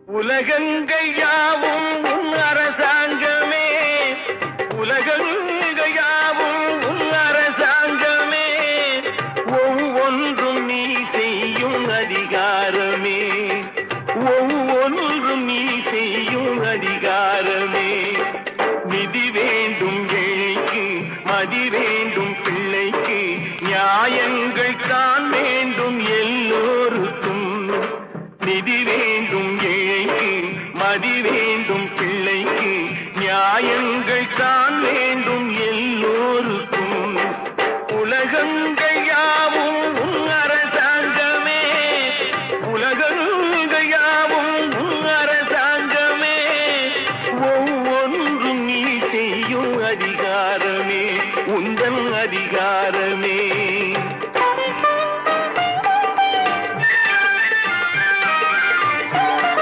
உலகங்கள் யாவும் உன் அரசாங்கமே, உலகங்கள் யாவும் உன் அரசாங்கமே, ஒவ்வொன்றும் நீ செய்யும் அதிகாரமே, ஒவ்வொன்றும் நீ செய்யும் அதிகாரமே. நிதி வேண்டும் ஏழைக்கு, மதி வேண்டும் பிள்ளைக்கு, நியாயங்கள் தான் வேண்டும் எல்லோருக்கும். நிதி வேண்டும் ஏழைக்கு, மதி வேண்டும்